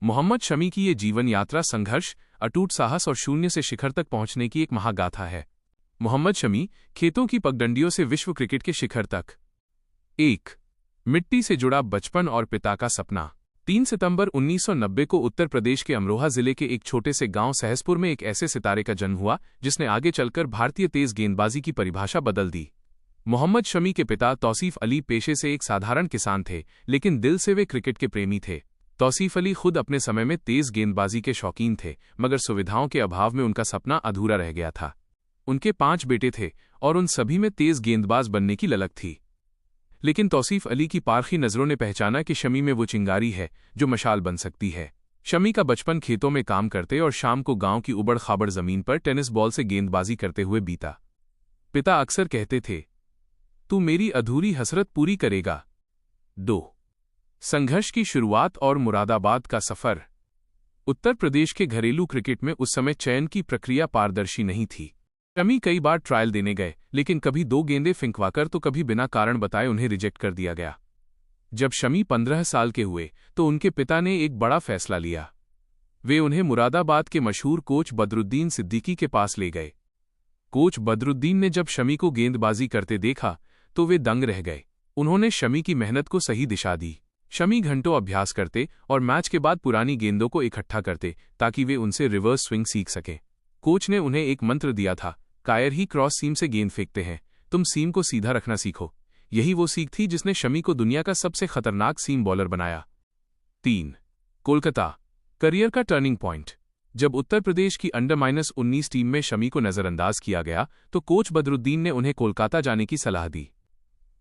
मोहम्मद शमी की ये जीवन यात्रा संघर्ष, अटूट साहस और शून्य से शिखर तक पहुंचने की एक महागाथा है। मोहम्मद शमी, खेतों की पगडंडियों से विश्व क्रिकेट के शिखर तक। 1. मिट्टी से जुड़ा बचपन और पिता का सपना। 3 सितंबर 1990 को उत्तर प्रदेश के अमरोहा जिले के एक छोटे से गांव सहसपुर में एक ऐसे सितारे का जन्म हुआ जिसने आगे चलकर भारतीय तेज गेंदबाजी की परिभाषा बदल दी। मोहम्मद शमी के पिता तौसीफ अली पेशे से एक साधारण किसान थे, लेकिन दिल से वे क्रिकेट के प्रेमी थे। तौसीफ अली खुद अपने समय में तेज गेंदबाजी के शौकीन थे, मगर सुविधाओं के अभाव में उनका सपना अधूरा रह गया था। उनके 5 बेटे थे और उन सभी में तेज गेंदबाज बनने की ललक थी। लेकिन तौसीफ अली की पारखी नजरों ने पहचाना कि शमी में वो चिंगारी है जो मशाल बन सकती है। शमी का बचपन खेतों में काम करते और शाम को गांव की उबड़ खाबड़ जमीन पर टेनिस बॉल से गेंदबाजी करते हुए बीता। पिता अक्सर कहते थे, तू मेरी अधूरी हसरत पूरी करेगा। 2. संघर्ष की शुरुआत और मुरादाबाद का सफर। उत्तर प्रदेश के घरेलू क्रिकेट में उस समय चयन की प्रक्रिया पारदर्शी नहीं थी। शमी कई बार ट्रायल देने गए, लेकिन कभी 2 गेंदें फिंकवाकर तो कभी बिना कारण बताए उन्हें रिजेक्ट कर दिया गया। जब शमी 15 साल के हुए तो उनके पिता ने एक बड़ा फैसला लिया। वे उन्हें मुरादाबाद के मशहूर कोच बदरुद्दीन सिद्दीकी के पास ले गए। कोच बदरुद्दीन ने जब शमी को गेंदबाजी करते देखा तो वे दंग रह गए। उन्होंने शमी की मेहनत को सही दिशा दी। शमी घंटों अभ्यास करते और मैच के बाद पुरानी गेंदों को इकट्ठा करते ताकि वे उनसे रिवर्स स्विंग सीख सकें। कोच ने उन्हें एक मंत्र दिया था, कायर ही क्रॉस सीम से गेंद फेंकते हैं, तुम सीम को सीधा रखना सीखो। यही वो सीख थी जिसने शमी को दुनिया का सबसे खतरनाक सीम बॉलर बनाया। 3. कोलकाता, करियर का टर्निंग पॉइंट। जब उत्तर प्रदेश की अंडर-19 टीम में शमी को नजरअंदाज किया गया तो कोच बदरुद्दीन ने उन्हें कोलकाता जाने की सलाह दी।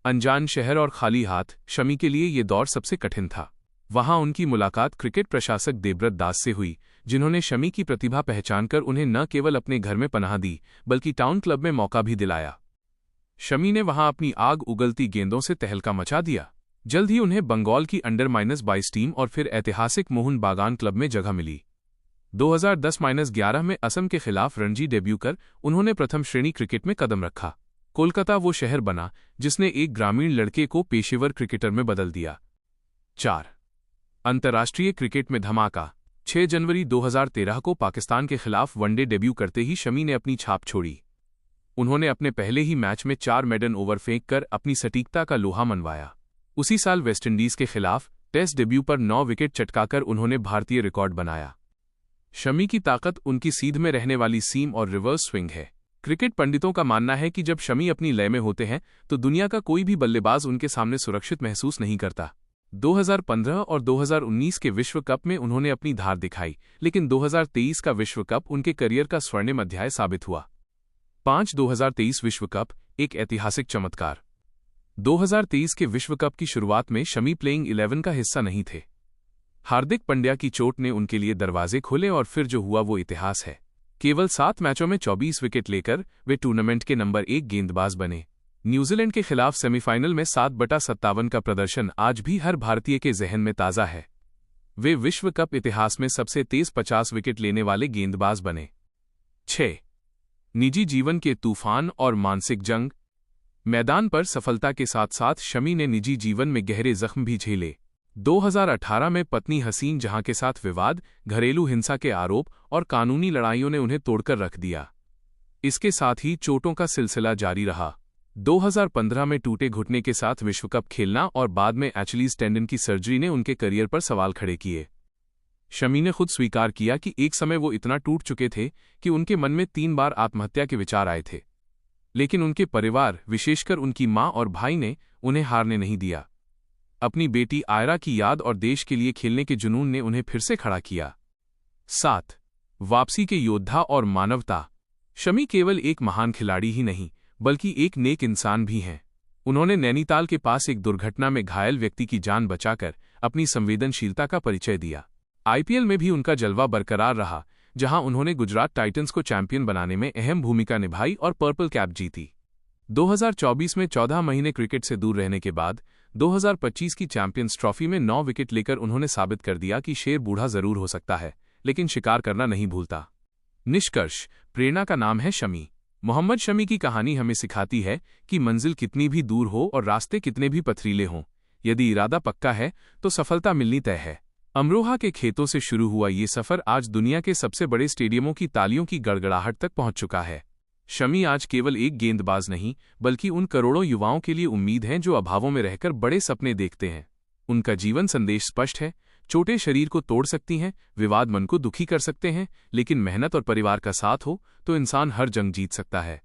अनजान शहर और खाली हाथ, शमी के लिए ये दौर सबसे कठिन था। वहां उनकी मुलाकात क्रिकेट प्रशासक देवव्रत दास से हुई, जिन्होंने शमी की प्रतिभा पहचानकर उन्हें न केवल अपने घर में पनाह दी बल्कि टाउन क्लब में मौका भी दिलाया। शमी ने वहां अपनी आग उगलती गेंदों से तहलका मचा दिया। जल्द ही उन्हें बंगाल की अंडर-22 टीम और फिर ऐतिहासिक मोहन बागान क्लब में जगह मिली। 2010-11 में असम के खिलाफ रणजी डेब्यू कर उन्होंने प्रथम श्रेणी क्रिकेट में कदम रखा। कोलकाता वो शहर बना जिसने एक ग्रामीण लड़के को पेशेवर क्रिकेटर में बदल दिया। 4. अंतर्राष्ट्रीय क्रिकेट में धमाका। 6 जनवरी 2013 को पाकिस्तान के खिलाफ वनडे डेब्यू करते ही शमी ने अपनी छाप छोड़ी। उन्होंने अपने पहले ही मैच में 4 मेडन ओवर फेंककर अपनी सटीकता का लोहा मनवाया। उसी साल वेस्टइंडीज के खिलाफ टेस्ट डेब्यू पर 9 विकेट चटकाकर उन्होंने भारतीय रिकॉर्ड बनाया। शमी की ताकत उनकी सीध में रहने वाली सीम और रिवर्स स्विंग है। क्रिकेट पंडितों का मानना है कि जब शमी अपनी लय में होते हैं तो दुनिया का कोई भी बल्लेबाज उनके सामने सुरक्षित महसूस नहीं करता। 2015 और 2019 के विश्व कप में उन्होंने अपनी धार दिखाई, लेकिन 2023 का विश्व कप उनके करियर का स्वर्णिम अध्याय साबित हुआ। 5. 2023 विश्व कप, एक ऐतिहासिक चमत्कार। 2023 के विश्व कप की शुरुआत में शमी प्लेइंग 11 का हिस्सा नहीं थे। हार्दिक पांड्या की चोट ने उनके लिए दरवाजे खोले और फिर जो हुआ वो इतिहास है। केवल 7 मैचों में 24 विकेट लेकर वे टूर्नामेंट के नंबर 1 गेंदबाज बने। न्यूजीलैंड के खिलाफ सेमीफाइनल में 7/57 का प्रदर्शन आज भी हर भारतीय के जहन में ताज़ा है। वे विश्व कप इतिहास में सबसे तेज 50 विकेट लेने वाले गेंदबाज बने। 6. निजी जीवन के तूफान और मानसिक जंग। मैदान पर सफलता के साथ साथ शमी ने निजी जीवन में गहरे जख्म भी झेले। 2018 में पत्नी हसीन जहां के साथ विवाद, घरेलू हिंसा के आरोप और कानूनी लड़ाइयों ने उन्हें तोड़कर रख दिया। इसके साथ ही चोटों का सिलसिला जारी रहा। 2015 में टूटे घुटने के साथ विश्व कप खेलना और बाद में एचलीज टेंडन की सर्जरी ने उनके करियर पर सवाल खड़े किए। शमी ने खुद स्वीकार किया कि एक समय वो इतना टूट चुके थे कि उनके मन में 3 बार आत्महत्या के विचार आए थे, लेकिन उनके परिवार, विशेषकर उनकी मां और भाई ने उन्हें हारने नहीं दिया। अपनी बेटी आयरा की याद और देश के लिए खेलने के जुनून ने उन्हें फिर से खड़ा किया। 7. वापसी के योद्धा और मानवता। शमी केवल एक महान खिलाड़ी ही नहीं बल्कि एक नेक इंसान भी हैं। उन्होंने नैनीताल के पास एक दुर्घटना में घायल व्यक्ति की जान बचाकर अपनी संवेदनशीलता का परिचय दिया। आईपीएल में भी उनका जलवा बरकरार रहा, जहां उन्होंने गुजरात टाइटंस को चैंपियन बनाने में अहम भूमिका निभाई और पर्पल कैप जीती। 2024 में 14 महीने क्रिकेट से दूर रहने के बाद 2025 की चैंपियंस ट्रॉफी में 9 विकेट लेकर उन्होंने साबित कर दिया कि शेर बूढ़ा जरूर हो सकता है, लेकिन शिकार करना नहीं भूलता। निष्कर्ष, प्रेरणा का नाम है शमी। मोहम्मद शमी की कहानी हमें सिखाती है कि मंजिल कितनी भी दूर हो और रास्ते कितने भी पथरीले हों, यदि इरादा पक्का है तो सफलता मिलनी तय है। अमरोहा के खेतों से शुरू हुआ ये सफर आज दुनिया के सबसे बड़े स्टेडियमों की तालियों की गड़गड़ाहट तक पहुंच चुका है। शमी आज केवल एक गेंदबाज नहीं, बल्कि उन करोड़ों युवाओं के लिए उम्मीद हैं जो अभावों में रहकर बड़े सपने देखते हैं। उनका जीवन संदेश स्पष्ट है। चोटें शरीर को तोड़ सकती हैं, विवाद मन को दुखी कर सकते हैं, लेकिन मेहनत और परिवार का साथ हो तो इंसान हर जंग जीत सकता है।